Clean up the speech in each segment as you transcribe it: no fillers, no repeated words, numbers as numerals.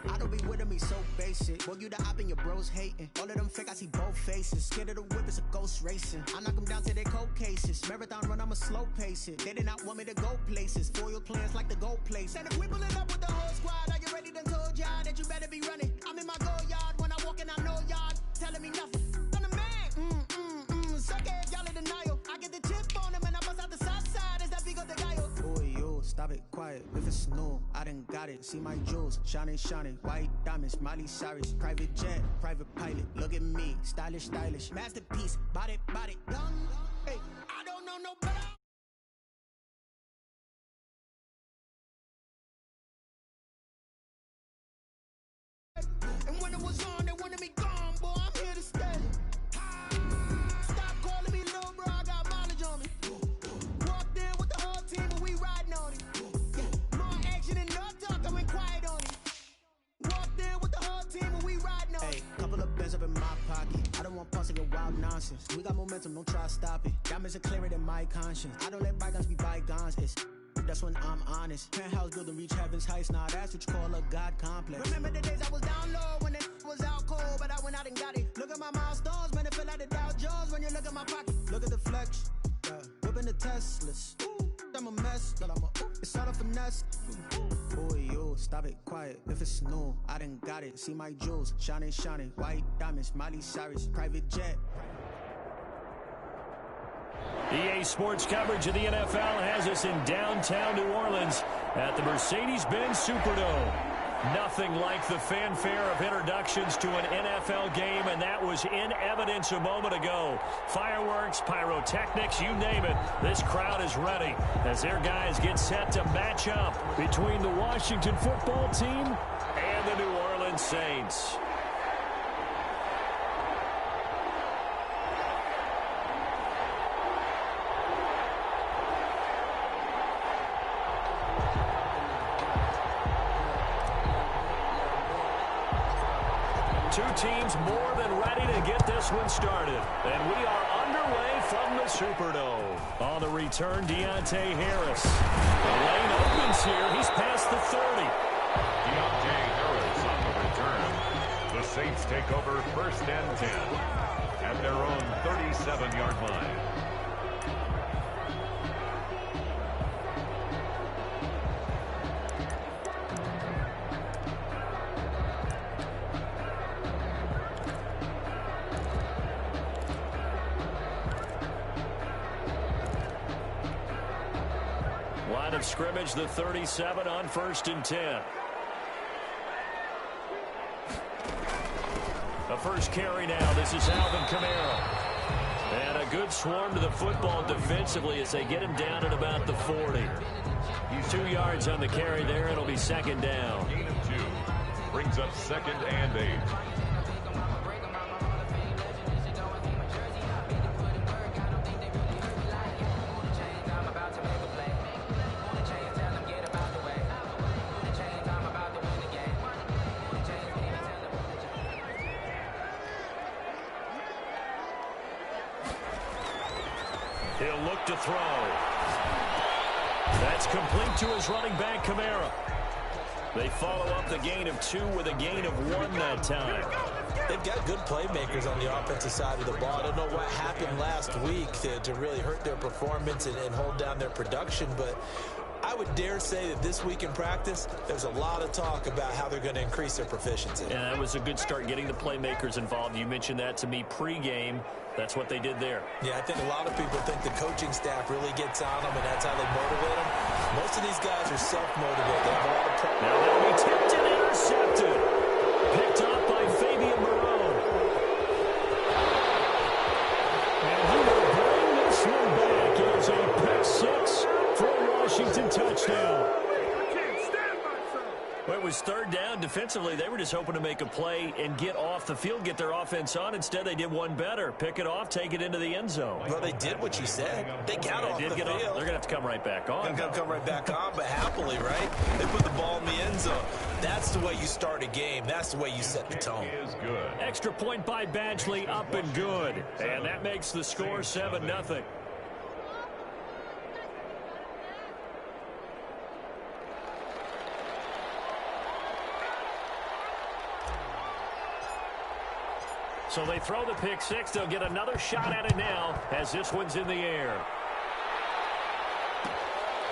I don't be with me so basic. Boy, you the op and your bros hating. All of them fake, I see both faces. Scared of the whip, it's a ghost racing. I knock them down to their cold cases. Marathon run, I'ma slow pace it. They did not want me to go places. Foil plans like the gold place. And if we pulling up with the whole squad, are you ready? Done told y'all that you better be running. I'm in my go yard when I walk in, I know y'all telling me nothing. I'm the man. Suck it, y'all in denial. I get the chip on them and I bust out the south side. Is that Vigo de Gallo? Boy, yo, stop it, quiet. If it's snow, I done got it. See my jewels, shining, shining. White diamonds, Miley Cyrus. Private jet, private pilot. Look at me, stylish, stylish. Masterpiece, body, done. Hey, I don't know no better. And when it was on, they wanted me gone, boy, I'm here to stay. Stop calling me little bro, I got mileage on me. Walked in with the whole team and we riding on it. Yeah. More action and no talk, I went quiet on it. Walked in with the whole team and we riding on it. Hey, couple of bands up in my pocket. I don't want pussy and wild nonsense. We got momentum, don't try to stop it. Diamonds are clearer than my conscience. I don't let bygones be bygones. That's when I'm honest. Penthouse building reach heaven's heights. Now that's what you call a God complex. Remember the days I was down low when it was out cold, but I went out and got it. Look at my milestones, man, it feel like the Dow Jones when you look at my pocket. Look at the flex, whipping the Teslas. I'm a mess, but it's all a finesse. Boy, yo, stop it, quiet. If it's snow, I done got it. See my jewels, shining, shining. White diamonds, Miley Cyrus, private jet. EA Sports coverage of the NFL has us in downtown New Orleans at the Mercedes-Benz Superdome. Nothing like the fanfare of introductions to an NFL game, and that was in evidence a moment ago. Fireworks, pyrotechnics, you name it. This crowd is ready as their guys get set to match up between the Washington football team and the New Orleans Saints. Two teams more than ready to get this one started. And we are underway from the Superdome. On the return, Deontay Harris. The lane opens here. He's past the 30. Deontay Harris on the return. The Saints take over 1st and 10 at their own 37-yard line. Line of scrimmage, the 37 on 1st and 10. A first carry now. This is Alvin Kamara. And a good swarm to the football defensively as they get him down at about the 40. 2 yards on the carry there. It'll be 2nd down. Gain of 2. Brings up 2nd and 8. He'll look to throw. That's complete to his running back, Kamara. They follow up the gain of 2 with a gain of 1 that time. They've got good playmakers on the offensive side of the ball. I don't know what happened last week to really hurt their performance and hold down their production, but I would dare say that this week in practice, there's a lot of talk about how they're going to increase their proficiency. Yeah, that was a good start getting the playmakers involved. You mentioned that to me pregame. That's what they did there. Yeah, I think a lot of people think the coaching staff really gets on them, and that's how they motivate them. Most of these guys are self-motivated. They have a lot of pressure. Now that'll be tipped and intercepted. Picked up by Fabian Marone. And he will bring this one back. It is a pick 6 for a Washington touchdown. Well, it was 3rd down. Defensively, they were just hoping to make a play and get off the field, get their offense on. Instead, they did one better. Pick it off, take it into the end zone. Well, they did what you said. They got off the field. They're going to have to come right back on. They're going to come right back on, but happily, right? They put the ball in the end zone. That's the way you start a game. That's the way you set the tone. Is good. Extra point by Badgley, up and good. And that makes the score 7-0. So they throw the pick six. They'll get another shot at it now as this one's in the air.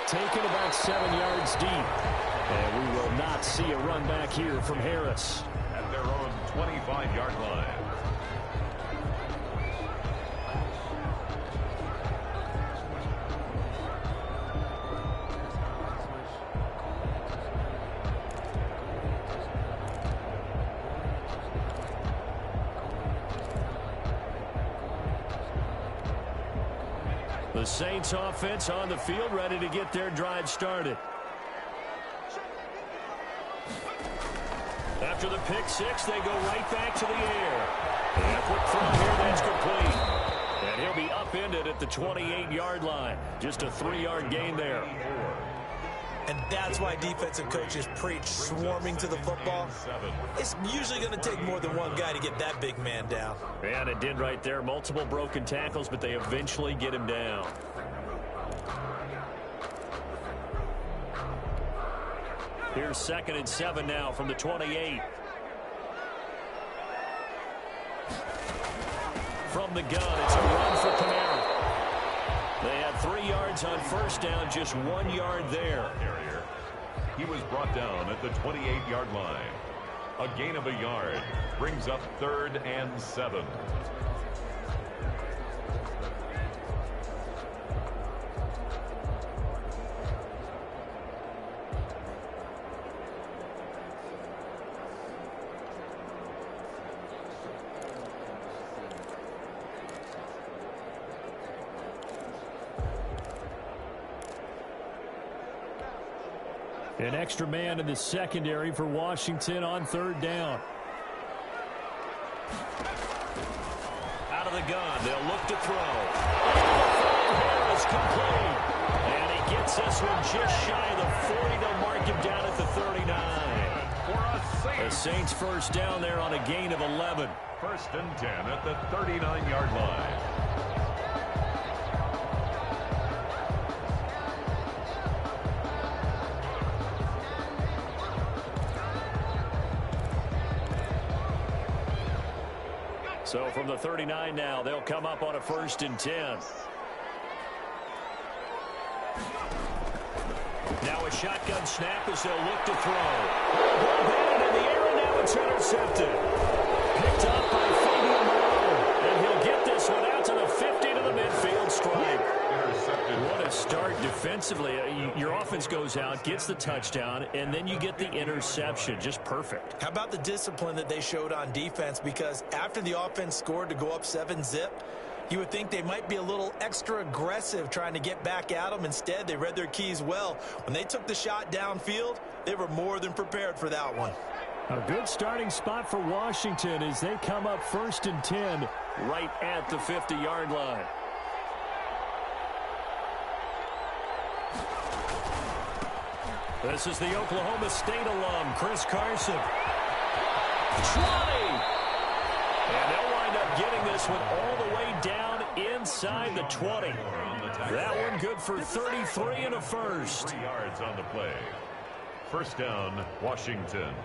Taken about 7 yards deep. And we will not see a run back here from Harris. At their own 25-yard line. The Saints offense on the field, ready to get their drive started. After the pick six, they go right back to the air. And a quick throw here, that's complete. And he'll be upended at the 28-yard line. Just a 3-yard gain there. And that's why defensive coaches preach swarming to the football. It's usually going to take more than one guy to get that big man down. And it did right there. Multiple broken tackles, but they eventually get him down. Here's 2nd and 7 now from the 28. From the gun, it's a run for Kamara. They had 3 yards on first down, just 1 yard there. He was brought down at the 28-yard line. A gain of a yard brings up 3rd and 7. An extra man in the secondary for Washington on 3rd down. Out of the gun, they'll look to throw. Harris complete. And he gets this one just shy of the 40. They'll mark him down at the 39. The Saints first down there on a gain of 11. 1st and 10 at the 39-yard line. So from the 39 now, they'll come up on a 1st and 10. Now a shotgun snap as they'll look to throw. Ball batted in the air, and now it's intercepted. Picked up by Fabian Moreau. And he'll get this one out to the 50 to the midfield stripe. What a start defensively. Your offense goes out, gets the touchdown, and then you get the interception. Just perfect. How about the discipline that they showed on defense? Because after the offense scored to go up 7-0, you would think they might be a little extra aggressive trying to get back at them. Instead, they read their keys well. When they took the shot downfield, they were more than prepared for that one. A good starting spot for Washington as they come up 1st and 10 right at the 50-yard line. This is the Oklahoma State alum, Chris Carson. 20! And they'll wind up getting this one all the way down inside the 20. That one good for 33 and a first. 3 yards on the play. 1st down, Washington.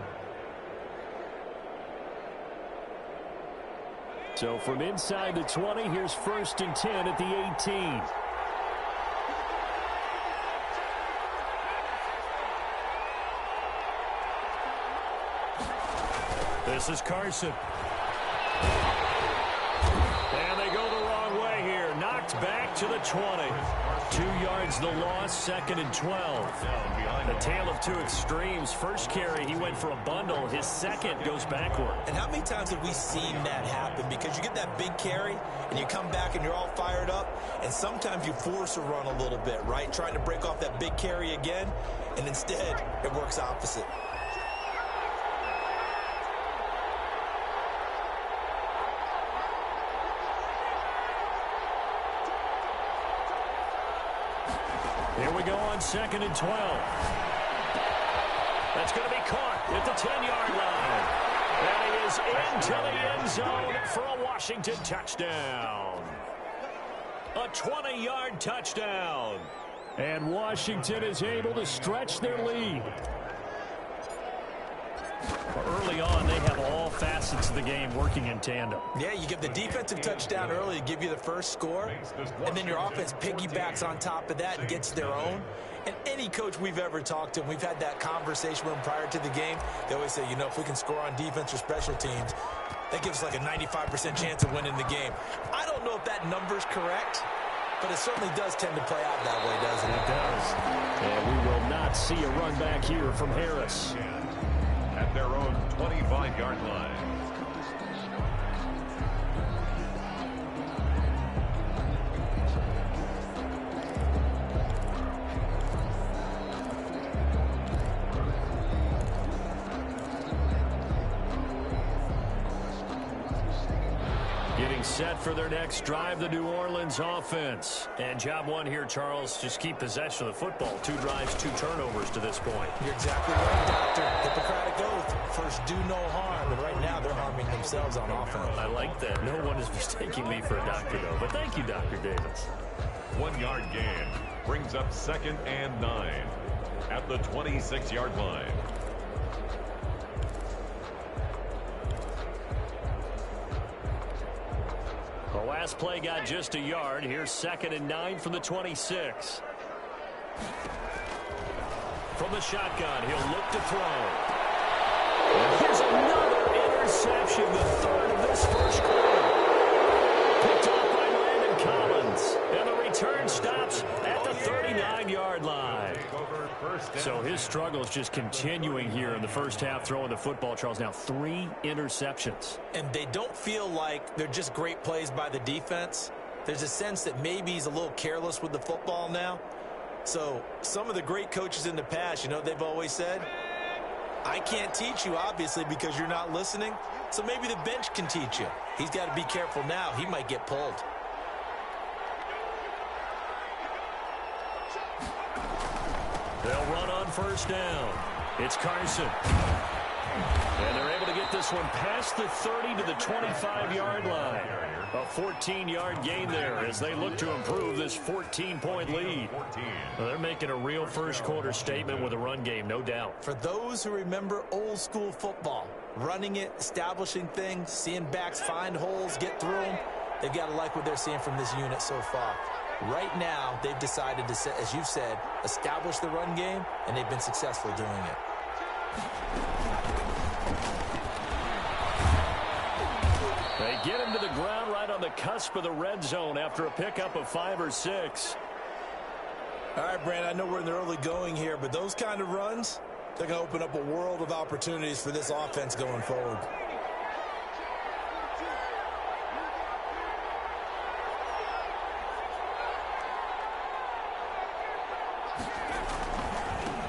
So from inside the 20, here's 1st and 10 at the 18. This is Carson. And they go the wrong way here. Knocked back to the 20. 2 yards the loss, 2nd and 12. The tale of two extremes. First carry, he went for a bundle. His second goes backward. And how many times have we seen that happen? Because you get that big carry, and you come back and you're all fired up, and sometimes you force a run a little bit, right? Trying to break off that big carry again, and instead it works opposite. Here we go on 2nd and 12. That's going to be caught at the 10-yard line. And he is into the end zone for a Washington touchdown. A 20-yard touchdown. And Washington is able to stretch their lead. Early on, they have all facets of the game working in tandem. Yeah, you give the defensive touchdown early to give you the first score, and then your offense piggybacks on top of that and gets their own. And any coach we've ever talked to, and we've had that conversation with them prior to the game, they always say, you know, if we can score on defense or special teams, that gives us like a 95% chance of winning the game. I don't know if that number's correct, but it certainly does tend to play out that way, doesn't it? It does. And we will not see a run back here from Harris. At their own 25-yard line. Getting set for their next drive, the New Orleans offense. And job one here, Charles, just keep possession of the football. 2 drives, 2 turnovers to this point. You're exactly right, Doctor. Hippocratic oath. First, do no harm. And right now, they're harming themselves on offense. I like that. No one is mistaking me for a doctor, though. But thank you, Dr. Davis. 1-yard gain brings up 2nd and 9 at the 26-yard line. The last play got just a yard. Here's 2nd and 9 from the 26. From the shotgun, he'll look to throw. And here's another interception, the 3rd of this first quarter. Picked off by Landon Collins. And the return stops at the 39-yard line. So his struggle is just continuing here in the first half, throwing the football, Charles. Now 3 interceptions. And they don't feel like they're just great plays by the defense. There's a sense that maybe he's a little careless with the football now. So some of the great coaches in the past, you know, they've always said, I can't teach you, obviously, because you're not listening. So maybe the bench can teach you. He's got to be careful now. He might get pulled. They'll run on first down. It's Carson. And they're able to get this one past the 30 to the 25-yard line. A 14-yard gain there as they look to improve this 14-point lead. Well, they're making a real first-quarter statement with a run game, no doubt. For those who remember old-school football, running it, establishing things, seeing backs find holes, get through them, they've got to like what they're seeing from this unit so far. Right now, they've decided to, as you've said, establish the run game, and they've been successful doing it. They get him to the ground right on the cusp of the red zone after a pickup of 5 or 6. All right, Brandon, I know we're in the early going here, but those kind of runs, they're going to open up a world of opportunities for this offense going forward.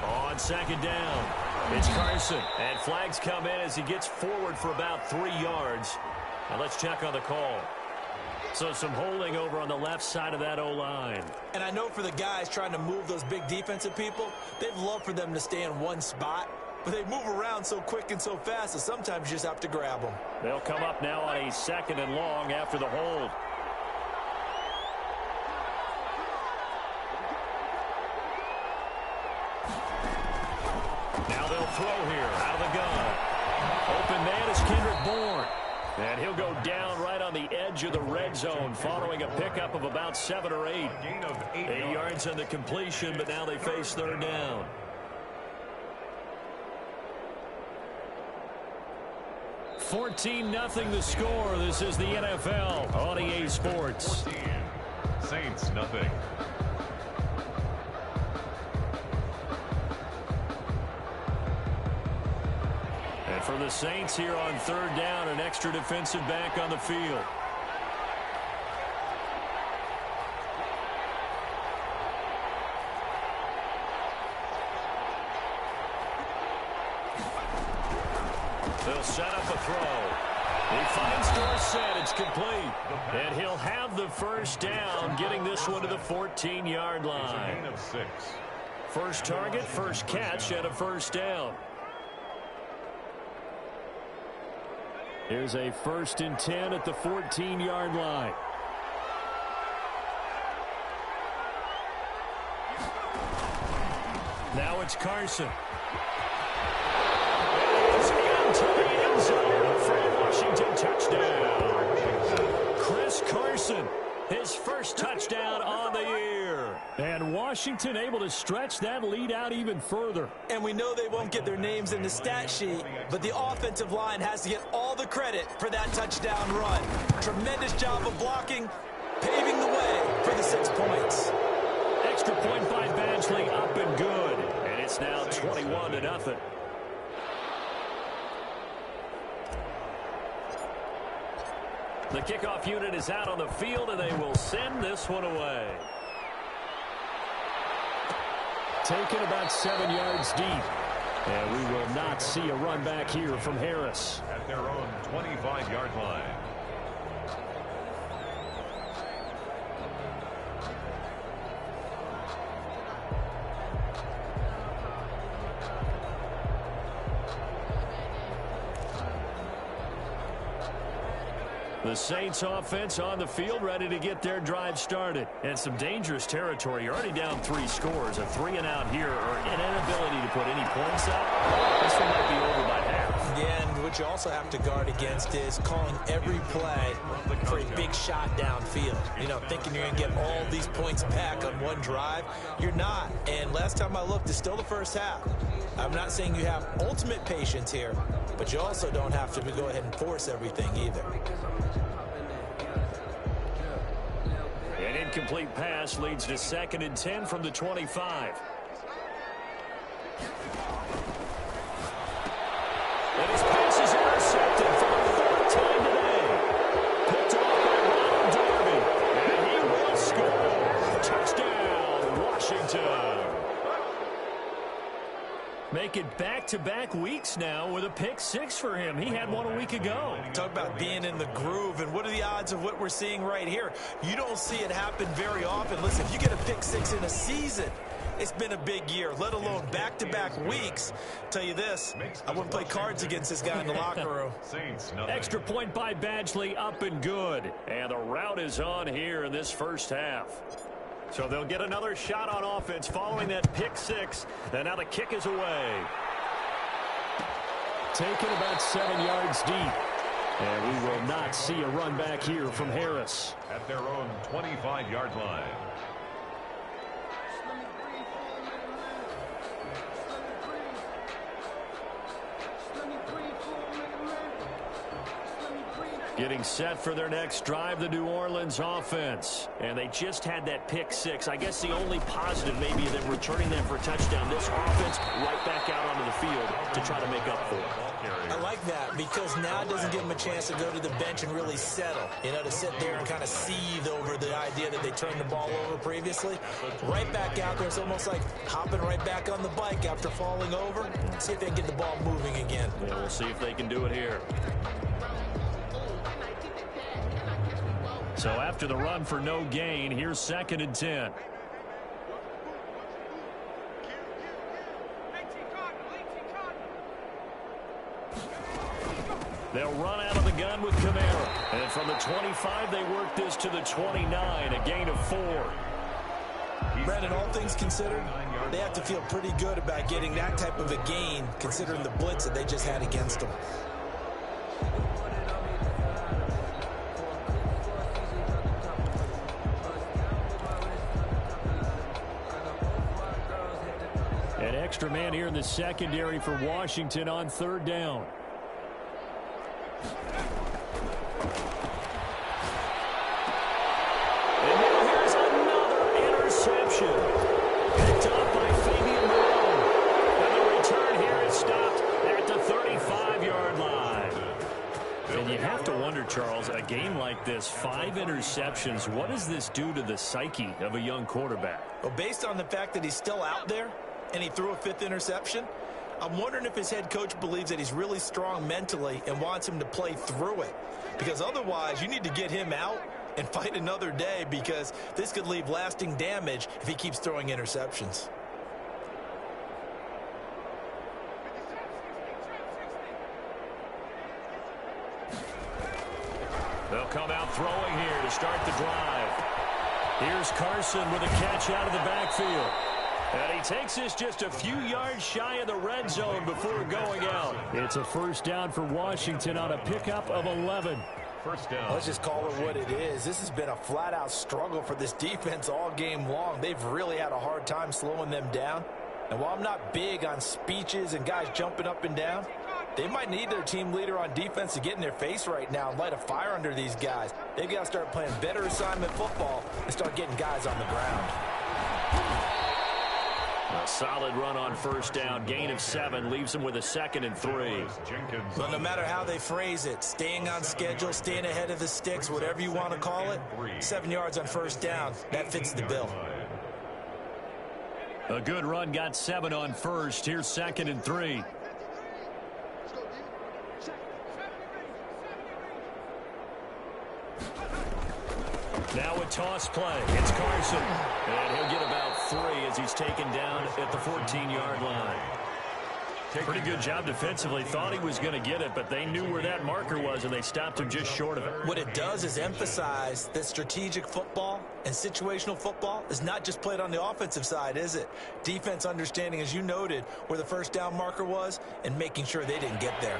On 2nd down, it's Carson. And flags come in as he gets forward for about 3 yards. Now let's check on the call. So some holding over on the left side of that O-line. And I know for the guys trying to move those big defensive people, they'd love for them to stay in one spot. But they move around so quick and so fast that sometimes you just have to grab them. They'll come up now on a 2nd and long after the hold. Now they'll throw here out of the gun. Open man is Kendrick Bourne. And he'll go down right on the edge of the red zone following a pickup of about 7 or 8. 8 yards on the completion, but now they face 3rd down. $14-0 the score. This is the NFL on EA Sports. 14. Saints nothing. And for the Saints here on 3rd down, an extra defensive back on the field. They'll set up a throw. He finds Dorsett. It's complete. And he'll have the first down, getting this one to the 14-yard line. Gain of 6. First target, first catch, and a first down. Here's a 1st and 10 at the 14-yard line. Now it's Carson. It is into the end zone for a Washington touchdown. Chris Carson, his first touchdown on the year. And Washington able to stretch that lead out even further. And we know they won't get their names in the stat sheet, but the offensive line has to get all the credit for that touchdown run. Tremendous job of blocking, paving the way for the 6 points. Extra point by Badgley, up and good. And it's now 21-0. The kickoff unit is out on the field, and they will send this one away. Taken about 7 yards deep. And we will not see a run back here from Harris. At their own 25-yard line. The Saints offense on the field, ready to get their drive started. And some dangerous territory. You're already down 3 scores. A 3-and-out here, or an inability to put any points up. This one might be over by half. Yeah, and what you also have to guard against is calling every play for a big shot downfield. You know, thinking you're going to get all these points back on one drive. You're not. And last time I looked, it's still the first half. I'm not saying you have ultimate patience here, but you also don't have to go ahead and force everything either. An incomplete pass leads to 2nd and 10 from the 25. And his pass is intercepted for the 4th time today. Picked off by Ronald Darby. And he will score. Touchdown, Washington. Make it back-to-back weeks now with a pick 6 for him. He had one a week ago. Talk about being in the groove, and what are the odds of what we're seeing right here? You don't see it happen very often. Listen, if you get a pick 6 in a season, it's been a big year, let alone back-to-back weeks. Tell you this, I wouldn't play cards against this guy in the locker room. Extra point by Badgley, up and good. And the route is on here in this first half. So they'll get another shot on offense following that pick 6. And now the kick is away. Taken about 7 yards deep. And we will not see a run back here from Harris. At their own 25-yard line. Getting set for their next drive, the New Orleans offense. And they just had that pick 6. I guess the only positive maybe them returning them for a touchdown. This offense right back out onto the field to try to make up for it. I like that because now it doesn't give them a chance to go to the bench and really settle. You know, to sit there and kind of seethe over the idea that they turned the ball over previously. Right back out there. It's almost like hopping right back on the bike after falling over. See if they can get the ball moving again. Yeah, we'll see if they can do it here. So after the run for no gain, here's 2nd and 10. They'll run out of the gun with Kamara. And from the 25, they work this to the 29, a gain of 4. Brandon, all things considered, they have to feel pretty good about getting that type of a gain, considering the blitz that they just had against them. An extra man here in the secondary for Washington on 3rd down. And now here's another interception. Picked up by Fabian Malone. And the return here is stopped at the 35-yard line. And you have to wonder, Charles, a game like this, 5 interceptions, what does this do to the psyche of a young quarterback? Well, based on the fact that he's still out there and he threw a 5th interception, I'm wondering if his head coach believes that he's really strong mentally and wants him to play through it. Because otherwise, you need to get him out and fight another day, because this could leave lasting damage if he keeps throwing interceptions. They'll come out throwing here to start the drive. Here's Carson with a catch out of the backfield. And he takes this just a few yards shy of the red zone before going out. It's a first down for Washington on a pickup of 11. First down. Let's just call it what it is. This has been a flat-out struggle for this defense all game long. They've really had a hard time slowing them down. And while I'm not big on speeches and guys jumping up and down, they might need their team leader on defense to get in their face right now and light a fire under these guys. They've got to start playing better assignment football and start getting guys on the ground. A solid run on first down. Gain of 7 leaves them with a 2nd and 3. But no matter how they phrase it, staying on schedule, staying ahead of the sticks, whatever you want to call it, 7 yards on first down, that fits the bill. A good run got 7 on first. Here's 2nd and 3. Now a toss play. It's Carson. And he'll get about 3 as he's taken down at the 14-yard line. Pretty good job defensively. Thought he was going to get it, but they knew where that marker was, and they stopped him just short of it. What it does is emphasize that strategic football and situational football is not just played on the offensive side, is it? Defense understanding, as you noted, where the first down marker was and making sure they didn't get there.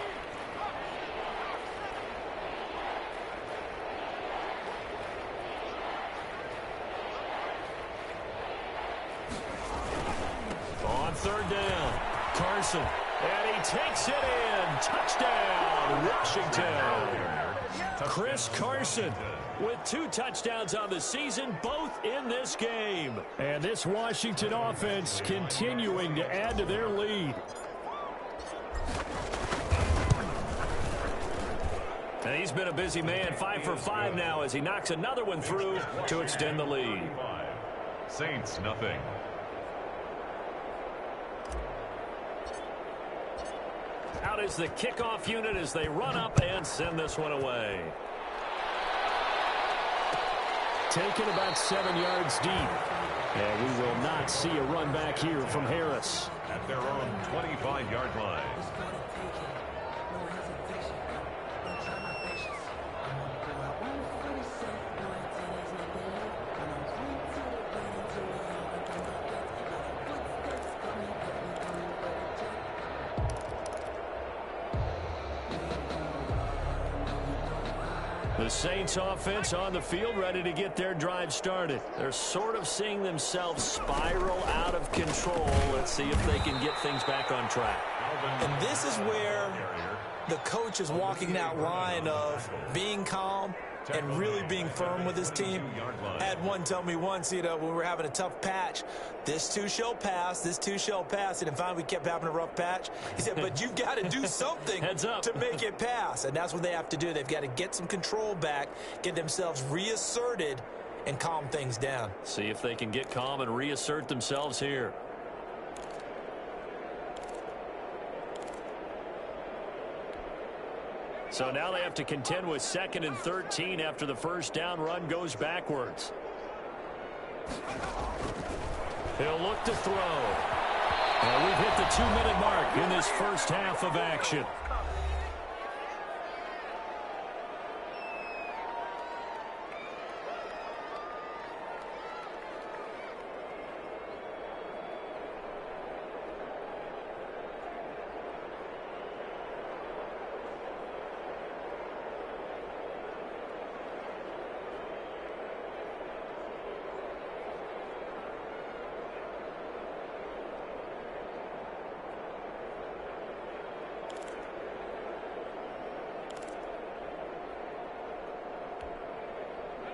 On third down, Carson. And he takes it in. Touchdown, Washington. Chris Carson with 2 touchdowns on the season, both in this game. And this Washington offense continuing to add to their lead. And he's been a busy man, 5 for 5 now as he knocks another one through to extend the lead. Saints, nothing. Out is the kickoff unit as they run up and send this one away. Taken about 7 yards deep. And we will not see a run back here from Harris. At their own 25-yard line. The Saints offense on the field ready to get their drive started. They're sort of seeing themselves spiral out of control. Let's see if they can get things back on track. And this is where the coach is walking that line of being calm and really being firm with his team. I had one tell me once, when we were having a tough patch, this too shall pass, this too shall pass. And finally we kept having a rough patch. He said, but you've got to do something to make it pass. And that's what they have to do. They've got to get some control back, get themselves reasserted, and calm things down. See if they can get calm and reassert themselves here. So now they have to contend with 2nd and 13 after the first down run goes backwards. He'll look to throw. And we've hit the 2-minute mark in this first half of action.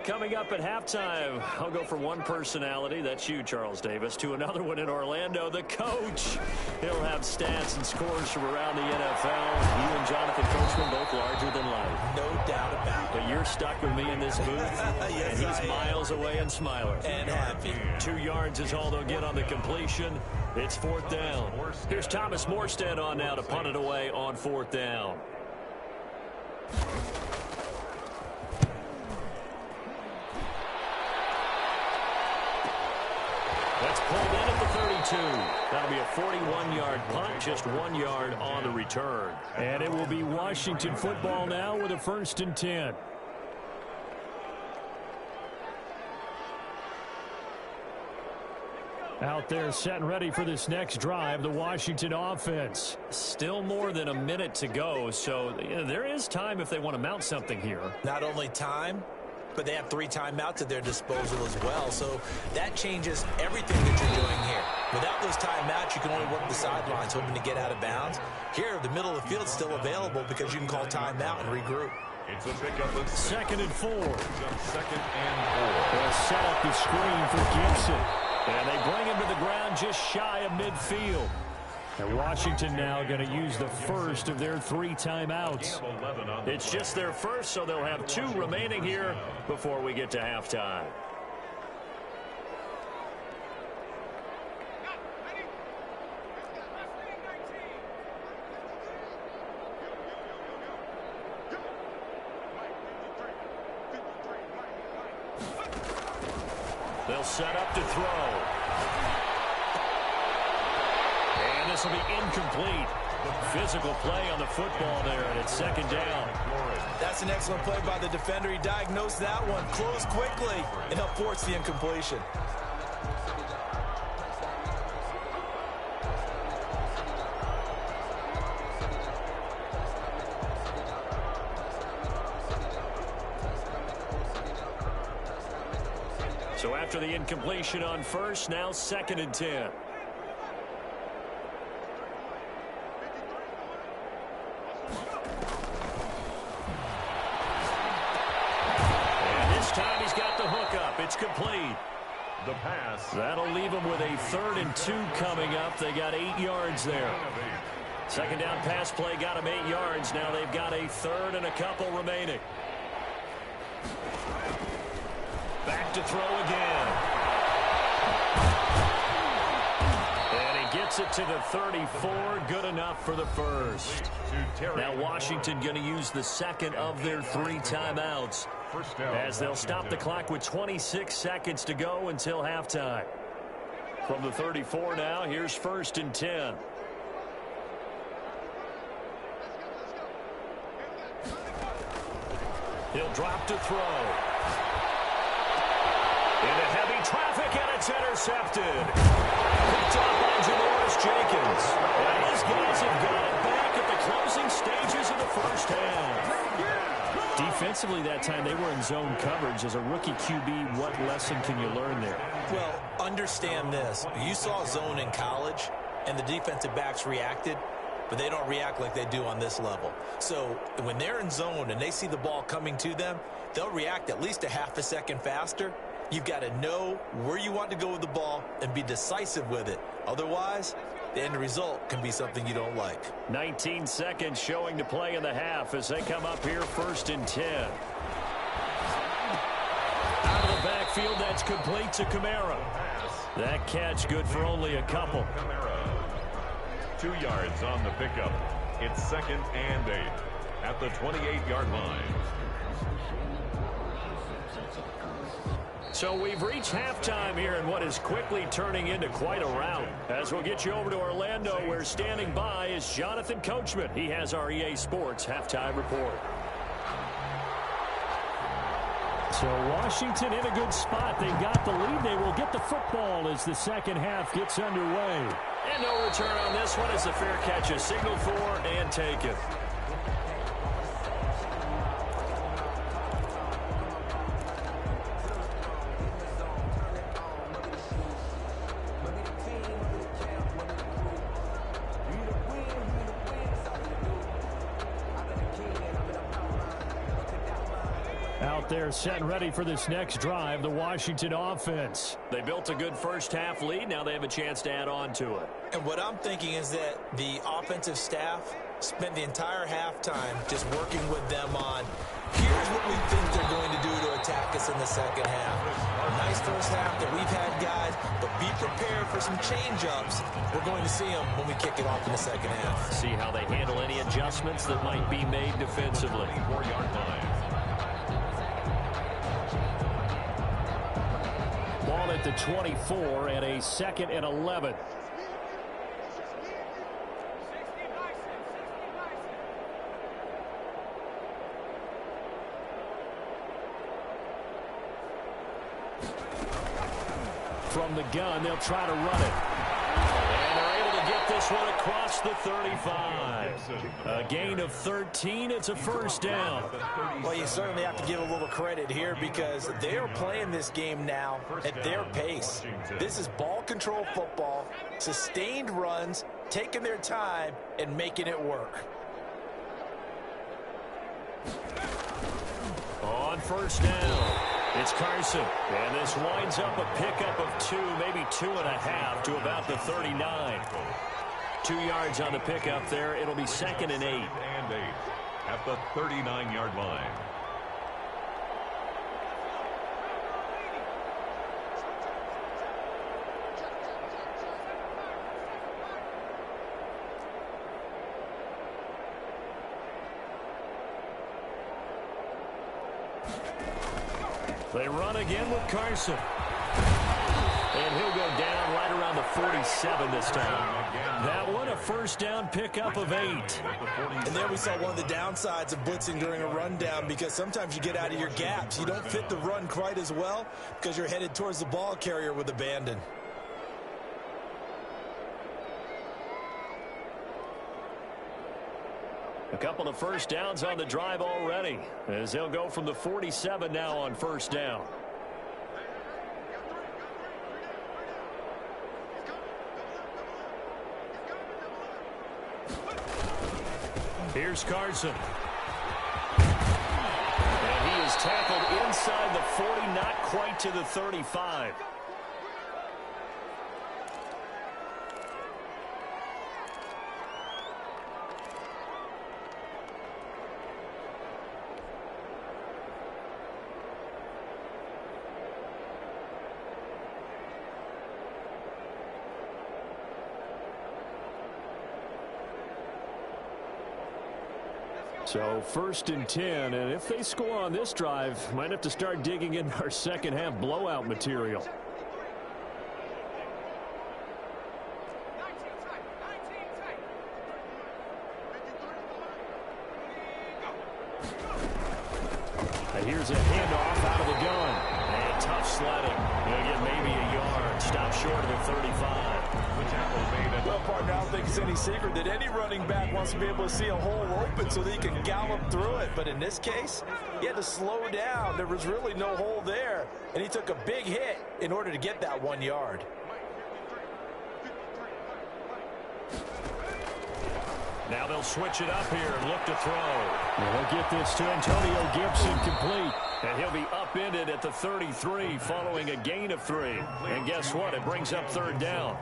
Coming up at halftime, I'll go from one personality, that's you, Charles Davis, to another one in Orlando, the coach. He'll have stats and scores from around the NFL. You and Jonathan Coachman both larger than life. No doubt about it. But you're stuck with me in this booth, yes, and he's miles away and smiling. And happy. 2 yards is all they'll get on the completion. It's 4th down. Here's Thomas Morstead on now to punt it away on 4th down. That's pulled in at the 32. That'll be a 41-yard punt, just 1 yard on the return. And it will be Washington football now with a 1st and 10. Out there set and ready for this next drive, the Washington offense. Still more than a minute to go, so there is time if they want to mount something here. Not only time, but they have 3 timeouts at their disposal as well, so that changes everything that you're doing here. Without those timeouts, you can only work the sidelines, hoping to get out of bounds. Here, the middle of the field is still available because you can call timeout and regroup. It's a pickup of 2nd and 4. 2nd and 4. They'll set up the screen for Gibson. And they bring him to the ground just shy of midfield. And Washington now going to use the first of their 3 timeouts. It's just their first, so they'll have 2 remaining here before we get to halftime. They'll set up to throw. And this will be incomplete. Physical play on the football there, and it's 2nd down. That's an excellent play by the defender. He diagnosed that one, closed quickly, and helped force the incompletion. So after the incompletion on first, now 2nd and 10. And this time he's got the hook up. It's complete. The pass. That'll leave them with a 3rd and 2 coming up. They got 8 yards there. 2nd down pass play got them 8 yards. Now they've got a 3rd and a couple remaining. Back to throw again. And he gets it to the 34. Good enough for the first. Now Washington going to use the 2nd of their 3 timeouts as they'll stop the clock with 26 seconds to go until halftime. From the 34 now, here's 1st and 10. He'll drop to throw. Into heavy traffic, and it's intercepted. Picked up by Janoris Jenkins. And his guys have got it back at the closing stages of the first half. Defensively that time, they were in zone coverage. As a rookie QB, what lesson can you learn there? Well, understand this. You saw zone in college, and the defensive backs reacted, but they don't react like they do on this level. So when they're in zone and they see the ball coming to them, they'll react at least a half a second faster. You've got to know where you want to go with the ball and be decisive with it. Otherwise, the end result can be something you don't like. 19 seconds showing to play in the half as they come up here 1st and 10. Out of the backfield, that's complete to Kamara. That catch good for only a couple. 2 yards on the pickup. It's 2nd and 8 at the 28-yard line. So we've reached halftime here in what is quickly turning into quite a rout. As we'll get you over to Orlando, where standing by is Jonathan Coachman. He has our EA Sports halftime report. So Washington in a good spot. They've got the lead. They will get the football as the 2nd half gets underway. And no return on this one as the fair catch is signaled for and taken. Out there set and ready for this next drive, the Washington offense. They built a good first half lead. Now they have a chance to add on to it. And what I'm thinking is that the offensive staff spent the entire halftime just working with them on, here's what we think they're going to do to attack us in the 2nd half. Nice first half that we've had, guys, but be prepared for some change-ups. We're going to see them when we kick it off in the 2nd half. See how they handle any adjustments that might be made defensively. 4-yard line. Ball at the 24 and a 2nd and 11. from the gun. They'll try to run it. And they're able to get this one across the 35. A gain of 13. It's a first down. Well, you certainly have to give a little credit here because they are playing this game now at their pace. This is ball control football, sustained runs, taking their time, and making it work. On first down, it's Carson. And this winds up a pickup of 2, maybe 2.5 to about the 39. 2 yards on the pickup there. It'll be 2nd and 8. And 8 at the 39-yard line. They run again with Carson. And he'll go down right around the 47 this time. That one a first down pickup of 8. And there we saw one of the downsides of blitzing during a rundown because sometimes you get out of your gaps. You don't fit the run quite as well because you're headed towards the ball carrier with abandon. A couple of first downs on the drive already as they'll go from the 47 now on first down. Here's Carson. And he is tackled inside the 40, not quite to the 35. So 1st and 10, and if they score on this drive, might have to start digging in our second half blowout material. And here's a handoff out of the gun. And tough sledding. He'll get maybe a yard. Stop short of the 35. Well, partner, I don't think it's any secret that any running back wants to be able to see a hole open so that he can gallop through it. But in this case, he had to slow down. There was really no hole there, and he took a big hit in order to get that 1 yard. Now they'll switch it up here and look to throw. And they'll get this to Antonio Gibson complete. And he'll be upended at the 33 following a gain of 3. And guess what? It brings up 3rd down.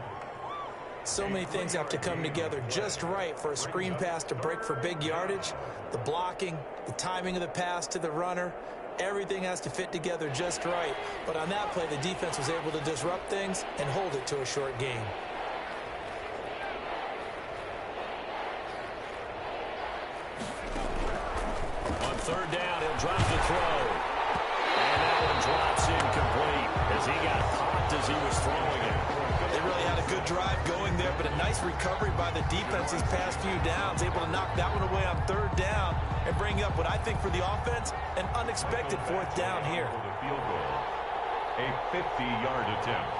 So many things have to come together just right for a screen pass to break for big yardage. The blocking, the timing of the pass to the runner, everything has to fit together just right. But on that play, the defense was able to disrupt things and hold it to a short gain. On 3rd down, he'll drop the throw. And that one drops incomplete as he got popped as he was throwing it. They really had a good drive going there, but a nice recovery by the defense these past few downs, able to knock that one away on 3rd down and bring up what I think for the offense, an unexpected 4th down here. Field goal. A 50-yard attempt.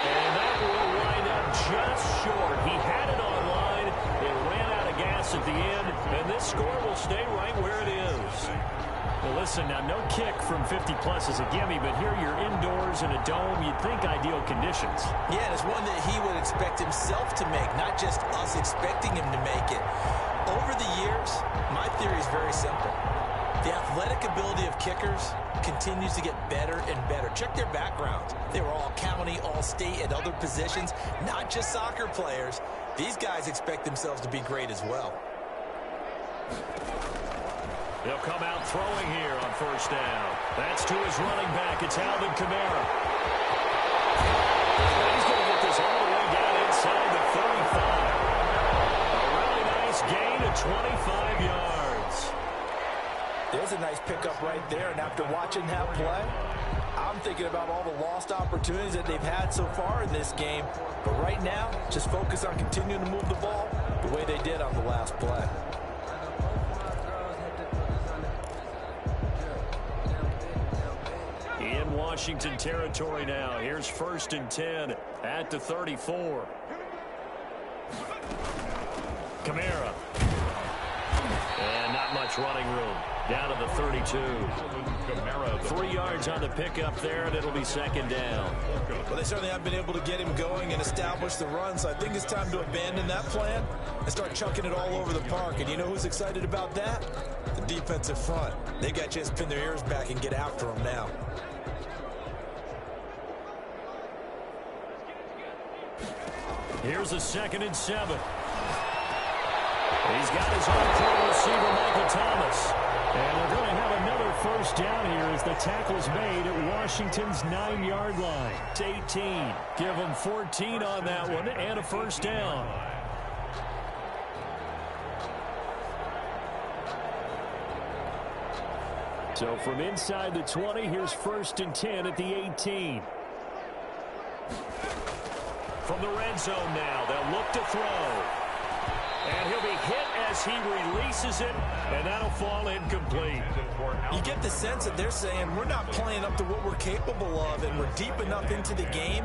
And that will wind up just short. He had it on line. It ran out of gas at the end, and this score will stay right where it is. Well, listen, now no kick from 50-plus is a gimme, but here you're indoors in a dome. You'd think ideal conditions. Yeah, and it's one that he would expect himself to make, not just us expecting him to make it. Over the years, my theory is very simple. The athletic ability of kickers continues to get better and better. Check their backgrounds. They were all county, all state, at other positions, not just soccer players. These guys expect themselves to be great as well. They'll come out throwing here on 1st down. That's to his running back. It's Alvin Kamara. He's going to get this all the way down inside the 35. A really nice gain of 25 yards. There's a nice pickup right there, and after watching that play, I'm thinking about all the lost opportunities that they've had so far in this game. But right now, just focus on continuing to move the ball the way they did on the last play. Washington territory now. Here's 1st and 10 at the 34. Kamara. And not much running room. Down to the 32. 3 yards on the pickup there, and it'll be 2nd down. Well, they certainly have been able to get him going and establish the run, so I think it's time to abandon that plan and start chucking it all over the park. And you know who's excited about that? The defensive front. They got to just pin their ears back and get after him now. Here's a 2nd and 7. He's got his own pro receiver, Michael Thomas. And they're going to have another 1st down here as the tackle's made at Washington's 9-yard line. It's 18. Give them 14 on that one and a 1st down. So from inside the 20, here's 1st and 10 at the 18. From the red zone now, they'll look to throw. And he'll be hit as he releases it, and that'll fall incomplete. You get the sense that they're saying we're not playing up to what we're capable of, and we're deep enough into the game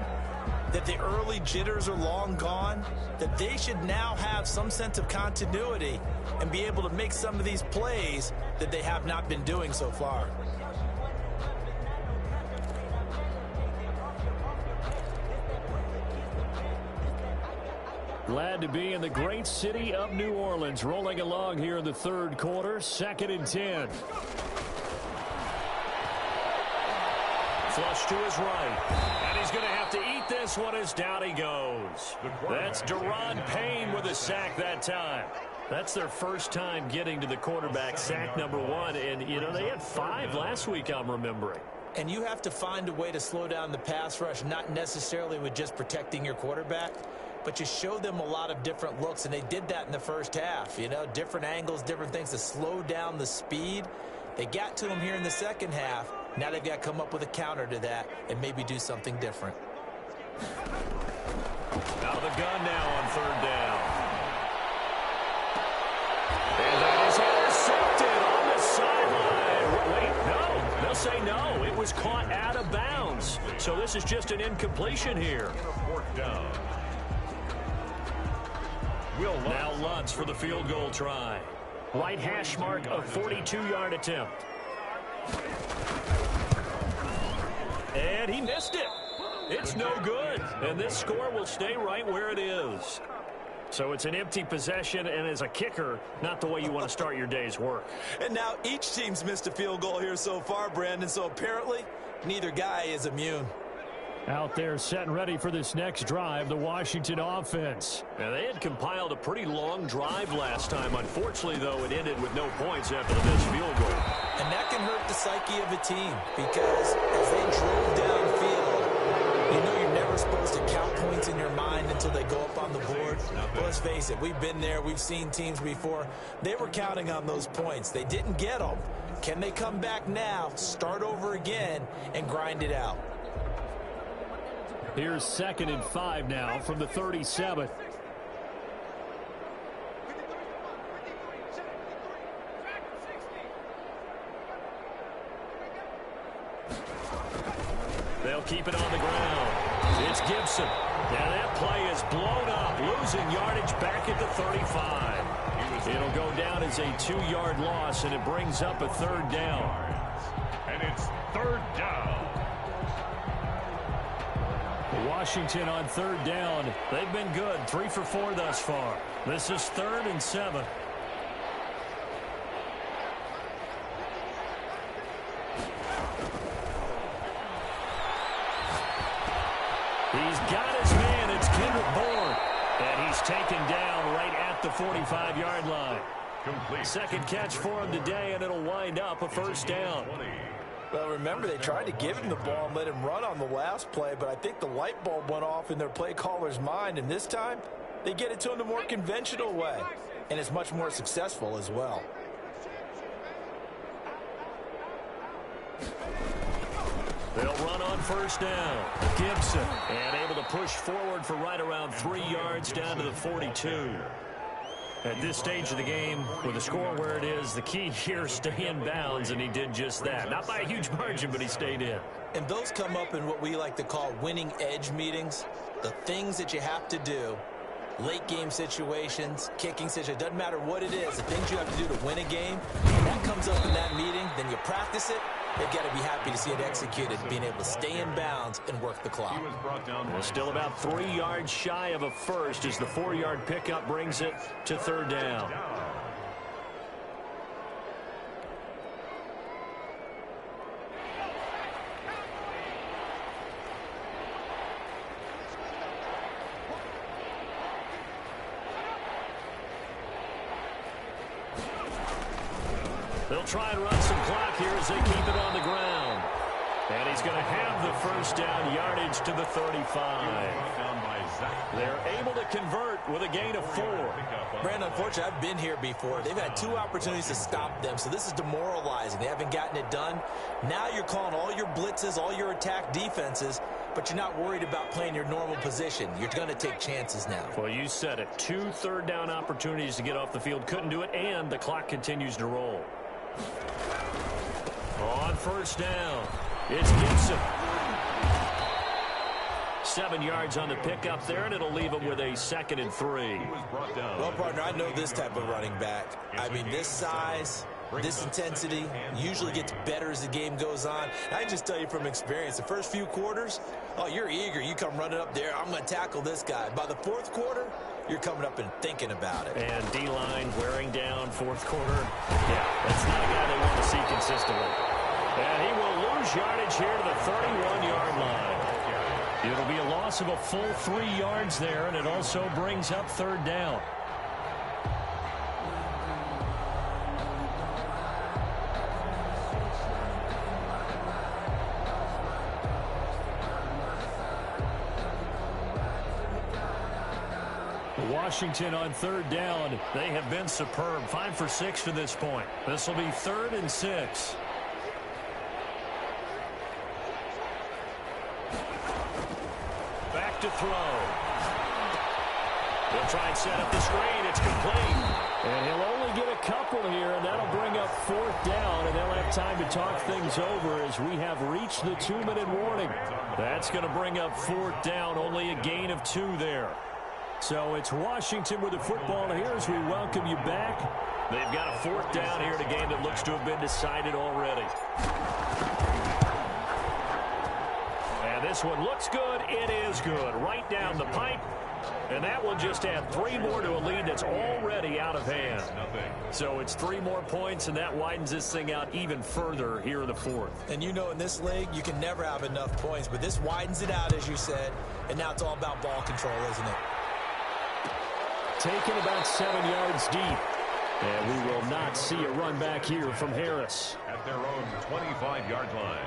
that the early jitters are long gone, that they should now have some sense of continuity and be able to make some of these plays that they have not been doing so far. Glad to be in the great city of New Orleans, rolling along here in the 3rd quarter, 2nd and 10. Flush to his right. And he's going to have to eat this one as down he goes. That's Deron Payne with a sack that time. That's their 1st time getting to the quarterback, sack number 1. And, you know, they had 5 last week, I'm remembering. And you have to find a way to slow down the pass rush, not necessarily with just protecting your quarterback, but you show them a lot of different looks, and they did that in the 1st half. You know, different angles, different things to slow down the speed. They got to him here in the 2nd half. Now they've got to come up with a counter to that and maybe do something different. Out of the gun now on 3rd down. And that is intercepted on the sideline. Wait, no. They'll say no. It was caught out of bounds. So this is just an incompletion here. 4th down. Now Lutz for the field goal try. Right hash mark, a 42-yard attempt. And he missed it. It's no good. And this score will stay right where it is. So it's an empty possession, and as a kicker, not the way you want to start your day's work. And now each team's missed a field goal here so far, Brandon, so apparently neither guy is immune. Out there set and ready for this next drive, the Washington offense. Now, they had compiled a pretty long drive last time. Unfortunately, though, it ended with no points after the missed field goal. And that can hurt the psyche of a team because as they drove downfield, you know you're never supposed to count points in your mind until they go up on the board. But let's face it, we've been there. We've seen teams before. They were counting on those points. They didn't get them. Can they come back now, start over again, and grind it out? Here's 2nd and 5 now from the 37. They'll keep it on the ground. It's Gibson. And that play is blown up, losing yardage back at the 35. It'll go down as a 2-yard loss, and it brings up a 3rd down. And it's 3rd down. Washington on 3rd down. They've been good, 3 for 4 thus far. This is 3rd and 7. He's got his man. It's Kendrick Bourne. And he's taken down right at the 45-yard line. Complete. 2nd catch for him today, and it'll wind up a 1st down. Well, remember, they tried to give him the ball and let him run on the last play, but I think the light bulb went off in their play caller's mind, and this time they get it to him the more conventional way, and it's much more successful as well. They'll run on 1st down. Gibson, and able to push forward for right around 3 yards down to the 42. At this stage of the game, with the score where it is, the key here is stay in bounds, and he did just that. Not by a huge margin, but he stayed in. And those come up in what we like to call winning edge meetings. The things that you have to do, late game situations, kicking situations, doesn't matter what it is, the things you have to do to win a game, that comes up in that meeting, then you practice it. They've got to be happy to see it executed, being able to stay in bounds and work the clock. We're still about 3 yards shy of a first as the 4-yard pickup brings it to third down. They'll try and run some clock here as they keep it on the ground. And he's going to have the first down, yardage to the 35. They're able to convert with a gain of 4. Brandon, unfortunately, I've been here before. They've had 2 opportunities to stop them, so this is demoralizing. They haven't gotten it done. Now you're calling all your blitzes, all your attack defenses, but you're not worried about playing your normal position. You're going to take chances now. Well, you said it. 2 third-down opportunities to get off the field. Couldn't do it, and the clock continues to roll. On first down, it's Gibson. 7 yards on the pickup there, and it'll leave him with a 2nd and 3. Well, partner, I know this type of running back. I mean, this size, this intensity usually gets better as the game goes on. And I can just tell you from experience, the first few quarters, oh, you're eager. You come running up there, I'm going to tackle this guy. By the 4th quarter, you're coming up and thinking about it. And D-line wearing down 4th quarter. Yeah, that's not a guy they want to see consistently. And he will lose yardage here to the 31-yard line. It'll be a loss of a full 3 yards there, and it also brings up third down. Washington on third down. They have been superb. 5 for 6 to this point. This will be 3rd and 6. Back to throw. They'll try and set up the screen. It's complete. And he'll only get a couple here, and that'll bring up 4th down, and they'll have time to talk things over as we have reached the 2-minute warning. That's going to bring up 4th down. Only a gain of 2 there. So it's Washington with the football here as we welcome you back. They've got a 4th down here in a game that looks to have been decided already. And this one looks good. It is good. Right down the pipe. And that will just add 3 more to a lead that's already out of hand. So it's 3 more points, and that widens this thing out even further here in the 4th. And you know in this league, you can never have enough points, but this widens it out, as you said, and now it's all about ball control, isn't it? Taken about 7 yards deep. And we will not see a run back here from Harris. At their own 25-yard line.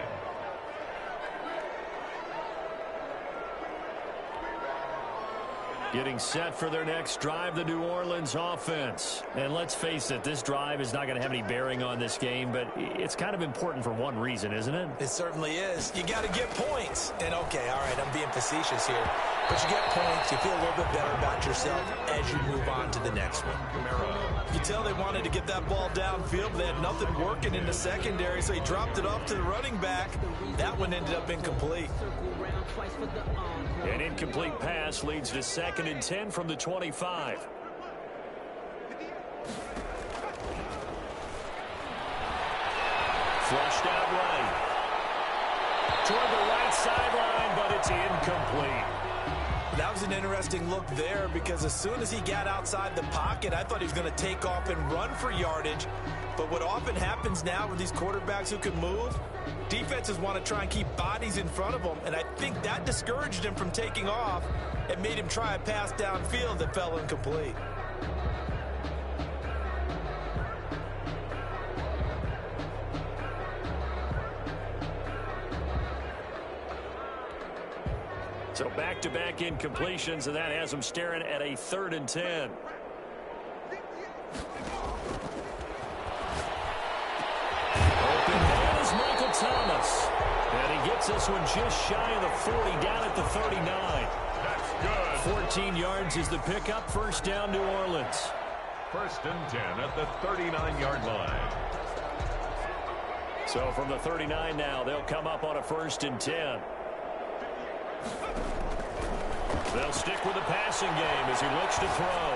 Getting set for their next drive, the New Orleans offense. And let's face it, this drive is not going to have any bearing on this game, but it's kind of important for one reason, isn't it? It certainly is. You got to get points. And, okay, all right, I'm being facetious here. But you get points, you feel a little bit better about yourself as you move on to the next one. You tell they wanted to get that ball downfield, but they had nothing working in the secondary, so he dropped it off to the running back. That one ended up incomplete. An incomplete pass leads to 2nd and 10 from the 25. Flushed out right. Toward the right sideline, but it's incomplete. That was an interesting look there because as soon as he got outside the pocket, I thought he was going to take off and run for yardage. But what often happens now with these quarterbacks who can move, defenses want to try and keep bodies in front of them, and I think that discouraged him from taking off and made him try a pass downfield that fell incomplete. So back-to-back incompletions, and that has them staring at a 3rd and 10. Open man is Michael Thomas. And he gets this one just shy of the 40, down at the 39. That's good. 14 yards is the pickup. 1st down, New Orleans. 1st and 10 at the 39-yard line. So from the 39 now, they'll come up on a 1st and 10. They'll stick with the passing game as he looks to throw.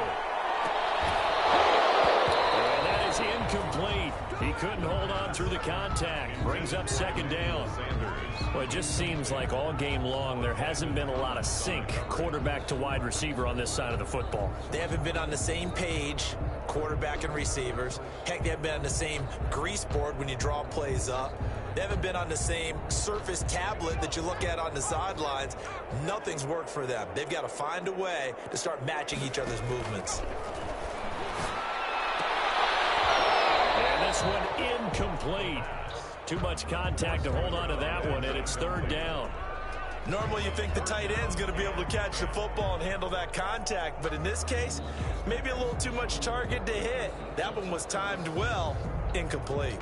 And that is incomplete. He couldn't hold on through the contact. Brings up 2nd down. Well, it just seems like all game long there hasn't been a lot of sync quarterback to wide receiver on this side of the football. They haven't been on the same page, quarterback and receivers. Heck, they haven't been on the same grease board when you draw plays up. They haven't been on the same surface tablet that you look at on the sidelines. Nothing's worked for them. They've got to find a way to start matching each other's movements. And this one incomplete. Too much contact to hold on to that one, and it's 3rd down. Normally you think the tight end's going to be able to catch the football and handle that contact, but in this case, maybe a little too much target to hit. That one was timed well, incomplete.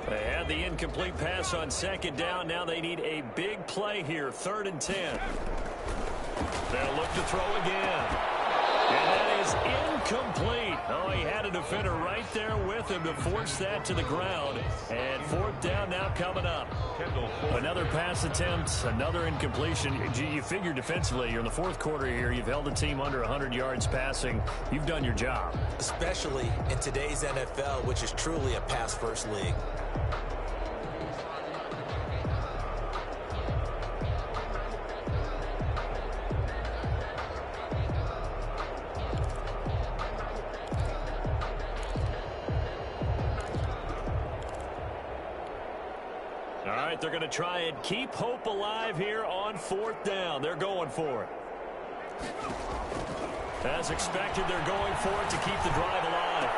They had the incomplete pass on 2nd down. Now they need a big play here, 3rd and 10. They'll look to throw again. And that is incomplete. Oh, he had a defender right there with him to force that to the ground. And 4th down now coming up. Another pass attempt, another incompletion. You figure defensively, you're in the 4th quarter here. You've held the team under 100 yards passing. You've done your job. Especially in today's NFL, which is truly a pass-first league. All right, they're going to try and keep hope alive here on 4th down. They're going for it. As expected, they're going for it to keep the drive alive.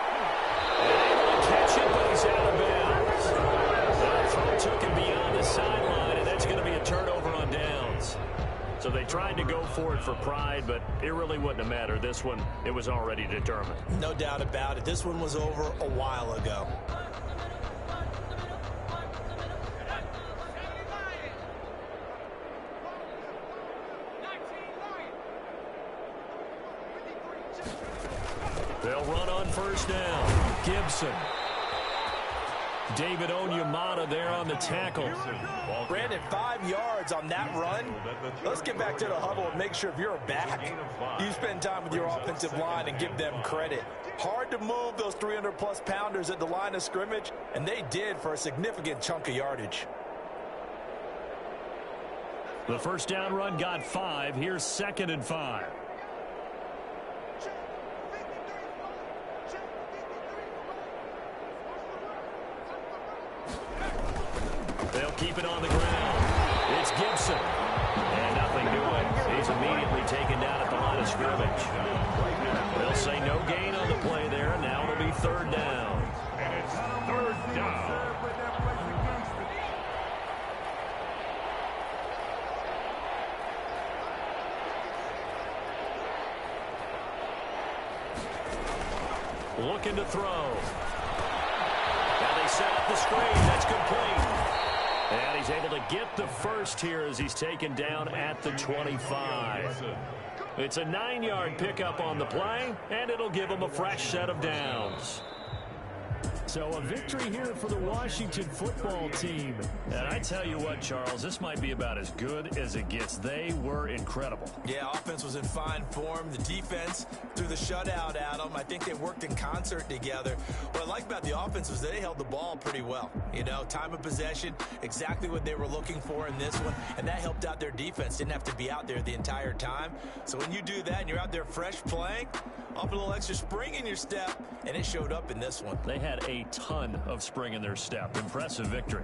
And able to catch it, but he's out of bounds. The throw took him beyond the sideline, and that's going to be a turnover on downs. So they tried to go for it for pride, but it really wouldn't have mattered. This one, it was already determined. No doubt about it. This one was over a while ago. They'll run on 1st down. Gibson. David Onyemata there on the tackle. Brandon, 5 yards on that run. Let's get back to the huddle and make sure if you're a back, you spend time with your offensive line and give them credit. Hard to move those 300-plus pounders at the line of scrimmage, and they did for a significant chunk of yardage. The 1st down run got 5. Here's 2nd and 5. They'll keep it on the ground. It's Gibson. And nothing doing. He's immediately taken down at the line of scrimmage. They'll say no gain on the play there. Now it'll be 3rd down. And it's 3rd down. Looking to throw. Now they set up the screen. That's complete. And he's able to get the first here as he's taken down at the 25. It's a 9-yard pickup on the play, and it'll give him a fresh set of downs. So a victory here for the Washington football team. And I tell you what, Charles, this might be about as good as it gets. They were incredible. Yeah, offense was in fine form. The defense threw the shutout at them. I think they worked in concert together. What I like about the offense was they held the ball pretty well. You know, time of possession, exactly what they were looking for in this one. And that helped out their defense. Didn't have to be out there the entire time. So when you do that and you're out there fresh playing, off a little extra spring in your step, and it showed up in this one. They had a ton of spring in their step. Impressive victory.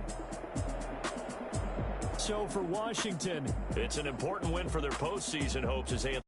So for Washington, it's an important win for their postseason hopes as they